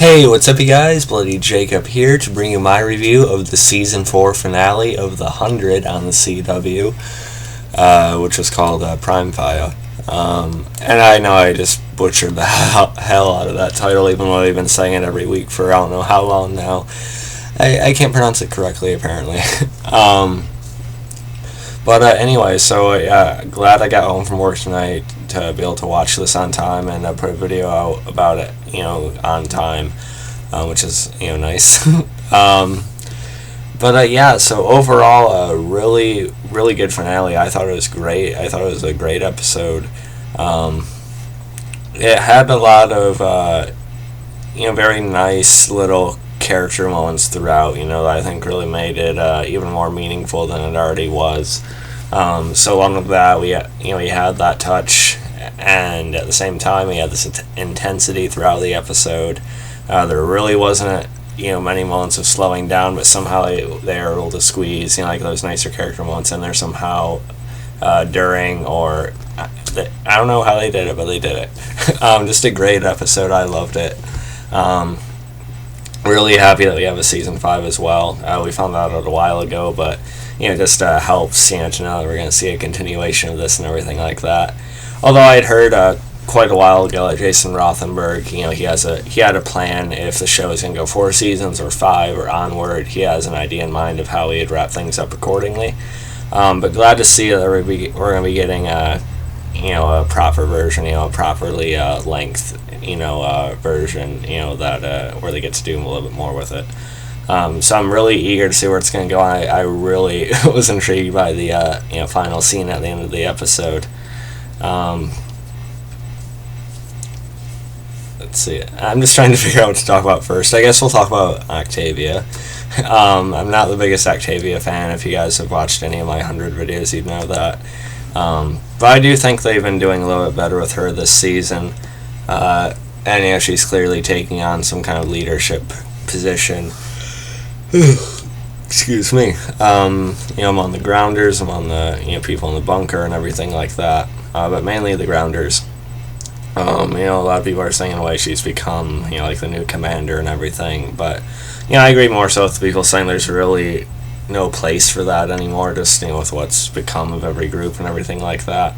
Hey, what's up, you guys? Bloody Jacob here to bring you my review of the Season 4 finale of The 100 on the CW, which was called Praimfaya. And I know I just butchered the hell out of that title, even though I've been saying it every week for I don't know how long now. I can't pronounce it correctly, apparently. Anyway, so glad I got home from work tonight to be able to watch this on time and put a video out about it, on time, which is, nice. So overall, a really, really good finale. I thought it was great. I thought it was a great episode. It had a lot of, very nice little character moments throughout, that I think really made it even more meaningful than it already was. So along with that, we had that touch, and at the same time, we had this intensity throughout the episode. There really wasn't, many moments of slowing down, but somehow they were able to squeeze, like those nicer character moments in there somehow during, or I don't know how they did it, but they did it. Just a great episode. I loved it. Really happy that we have a season 5 as well. We found that out a while ago, but just helps to know that we're going to see a continuation of this and everything like that. Although I'd heard quite a while ago that Jason Rothenberg, he had a plan if the show is going to go 4 seasons or 5 or onward. He has an idea in mind of how he'd wrap things up accordingly. But glad to see that we're going to be getting a proper version, a properly length, version, that where they get to do a little bit more with it. So I'm really eager to see where it's going to go. I really was intrigued by the final scene at the end of the episode. Let's see. I'm just trying to figure out what to talk about first. I guess we'll talk about Octavia. I'm not the biggest Octavia fan. If you guys have watched any of my 100 videos, you'd know that. But I do think they've been doing a little bit better with her this season. And she's clearly taking on some kind of leadership position. Excuse me. I'm on the grounders, I'm on the people in the bunker and everything like that. But mainly the grounders. A lot of people are saying in a way she's become like the new commander and everything. But I agree more so with people saying there's really no place for that anymore. Just with what's become of every group and everything like that.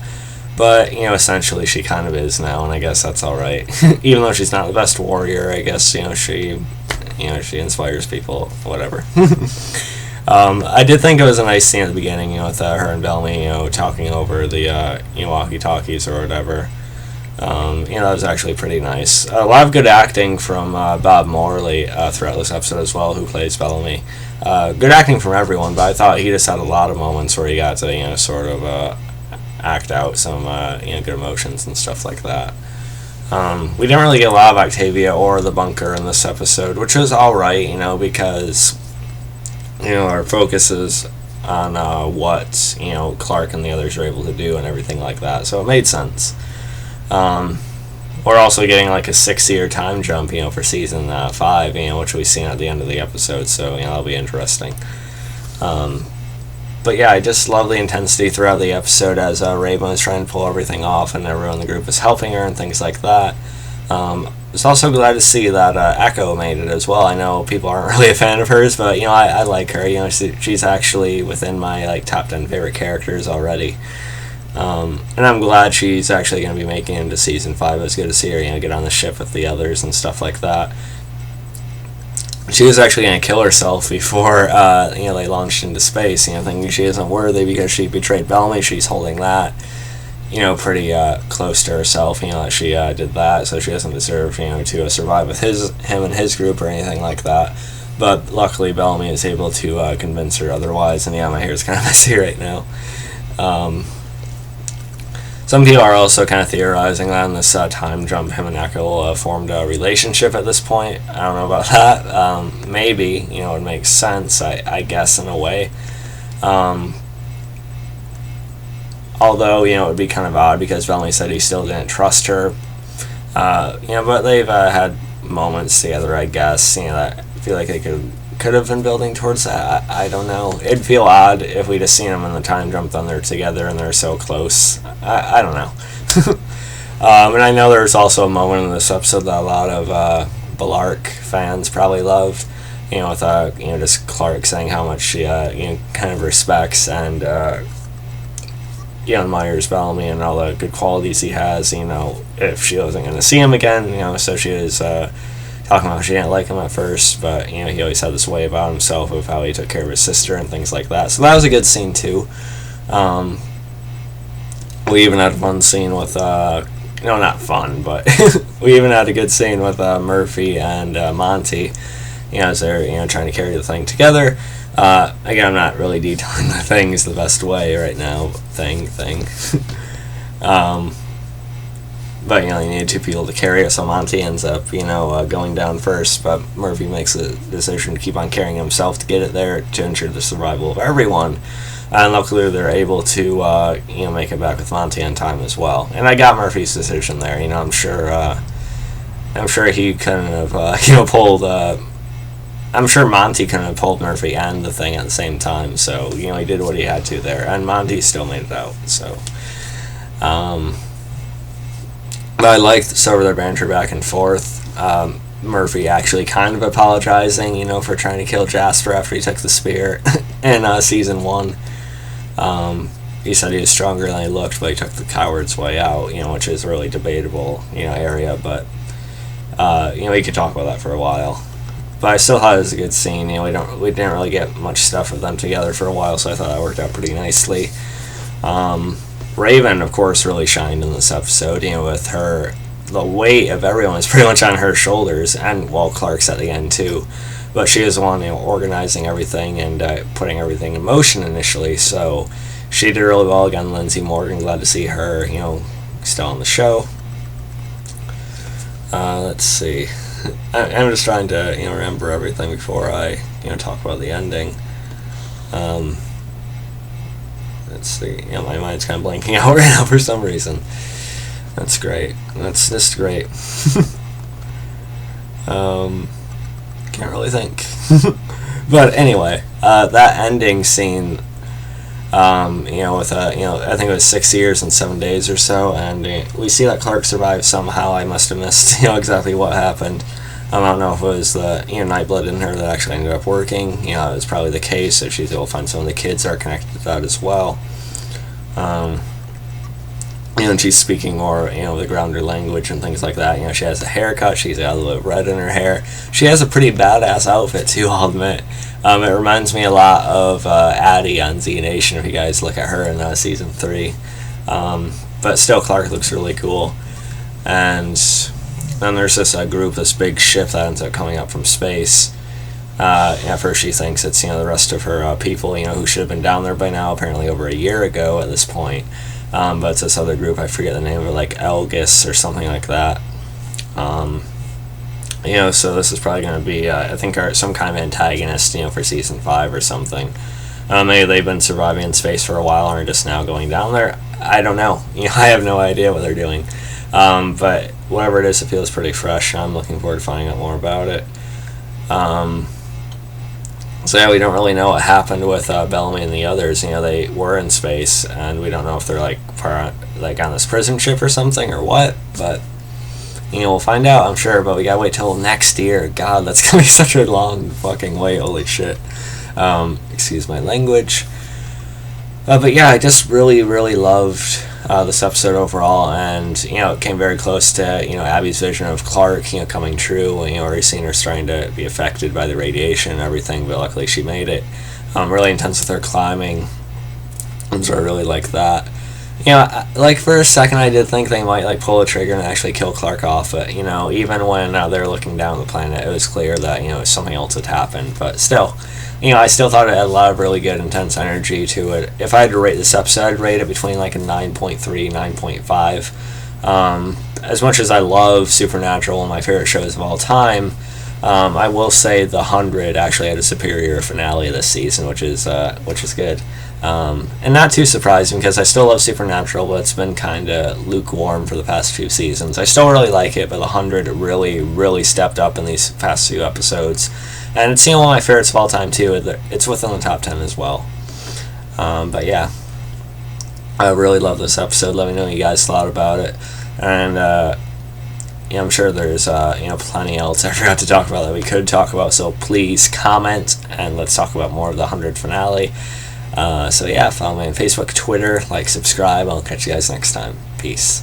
But essentially she kind of is now, and I guess that's all right. Even though she's not the best warrior, I guess she inspires people, whatever. I did think it was a nice scene at the beginning, with her and Bellamy, talking over the walkie-talkies or whatever. That was actually pretty nice. A lot of good acting from Bob Morley throughout this episode as well, who plays Bellamy. Good acting from everyone, but I thought he just had a lot of moments where he got to sort of act out some good emotions and stuff like that. We didn't really get a lot of Octavia or the bunker in this episode, which was alright, because our focus is on what Clark and the others are able to do and everything like that, so it made sense. We're also getting like a 6-year time jump for season 5, which we've seen at the end of the episode, so that'll be interesting. But yeah, I just love the intensity throughout the episode as Raven is trying to pull everything off and everyone in the group is helping her and things like that. I was also glad to see that Echo made it as well. I know people aren't really a fan of hers, but I like her. She's actually within my top 10 favorite characters already. And I'm glad she's actually going to be making it into season 5. It was good to see her get on the ship with the others and stuff like that. She was actually going to kill herself before they launched into space, thinking she isn't worthy because she betrayed Bellamy. She's holding that pretty close to herself, that she did that, so she doesn't deserve to survive with him and his group or anything like that. But luckily Bellamy is able to convince her otherwise, and my hair is kind of messy right now. Some people are also kind of theorizing that in this time jump, him and Echo formed a relationship at this point. I don't know about that. Maybe, it makes sense, I guess, in a way. Although, it would be kind of odd because Bellamy said he still didn't trust her. But they've had moments together, I guess, that I feel like they could have been building towards that. I don't know. It'd feel odd if we just seen them in the time jump, then they're together and they're so close. I don't know. And I know there's also a moment in this episode that a lot of Balark fans probably loved. With just Clark saying how much she kind of respects and admires Bellamy and all the good qualities he has. If she wasn't going to see him again, so she was talking about how she didn't like him at first, but he always had this way about himself of how he took care of his sister and things like that. So that was a good scene too. We even had a fun scene with not fun, but we even had a good scene with Murphy and Monty. As they're trying to carry the thing together. Again, I'm not really detailing the things the best way right now. Thing. But you need two people to carry it, so Monty ends up going down first, but Murphy makes the decision to keep on carrying himself to get it there to ensure the survival of everyone. And luckily they're able to make it back with Monty in time as well. And I got Murphy's decision there. I'm sure he couldn't have pulled. I'm sure Monty couldn't have pulled Murphy and the thing at the same time, so he did what he had to there, and Monty still made it out. So, but I liked some of their banter back and forth. Murphy actually kind of apologizing, for trying to kill Jasper after he took the spear in season 1. He said he was stronger than he looked, but he took the coward's way out, which is a really debatable, area, but we could talk about that for a while. But I still thought it was a good scene. We didn't really get much stuff of them together for a while, so I thought that worked out pretty nicely. Raven, of course, really shined in this episode. With her, the weight of everyone is pretty much on her shoulders, and Clark's at the end too. But she was the one, organizing everything and putting everything in motion initially. So she did really well. Again, Lindsay Morgan, glad to see her, still on the show. Let's see. I'm just trying to remember everything before I talk about the ending. Let's see. My mind's kind of blanking out right now for some reason. That's great. That's just great. Can't really think. But anyway, that ending scene. With I think it was 6 years and 7 days or so, and we see that Clark survived somehow. I must have missed exactly what happened. I don't know if it was the Nightblood in her that actually ended up working. It was probably the case. If she's able to find some of the kids are connected to that as well. And she's speaking more, the grounder language and things like that. She has a haircut. She's got a little red in her hair. She has a pretty badass outfit too, I'll admit. It reminds me a lot of Addie on Z Nation, if you guys look at her in season 3. But still, Clark looks really cool. And then there's this this big ship that ends up coming up from space. At first she thinks it's, the rest of her people, who should have been down there by now, apparently over a year ago at this point. But it's this other group, I forget the name of it, like Elgis or something like that. So this is probably going to be, I think, some kind of antagonist, for season 5 or something. Maybe they've been surviving in space for a while and are just now going down there. I don't know. I have no idea what they're doing. But whatever it is, it feels pretty fresh. I'm looking forward to finding out more about it. So yeah, we don't really know what happened with Bellamy and the others. They were in space, and we don't know if they're on this prison ship or something or what. But we'll find out, I'm sure. But we gotta wait till next year. God, that's gonna be such a long fucking wait. Holy shit. Excuse my language. But yeah, I just really, really loved this episode overall, and it came very close to Abby's vision of Clark coming true. Already seen her starting to be affected by the radiation and everything, but luckily she made it. Really intense with her climbing, and so I really like that. For a second I did think they might pull a trigger and actually kill Clark off, but even when they're looking down the planet, it was clear that something else had happened. But still, I still thought it had a lot of really good, intense energy to it. If I had to rate this episode, I'd rate it between a 9.3, 9.5. As much as I love Supernatural, one of my favorite shows of all time, I will say The 100 actually had a superior finale this season, which is good. And not too surprising, because I still love Supernatural, but it's been kind of lukewarm for the past few seasons. I still really like it, but The 100 really, really stepped up in these past few episodes. And it's one of my favorites of all time too. It's within the top 10 as well. But yeah, I really love this episode. Let me know what you guys thought about it. And I'm sure there's plenty else I forgot to talk about that we could talk about. So please comment and let's talk about more of the 100 finale. So yeah, follow me on Facebook, Twitter, like, subscribe. I'll catch you guys next time. Peace.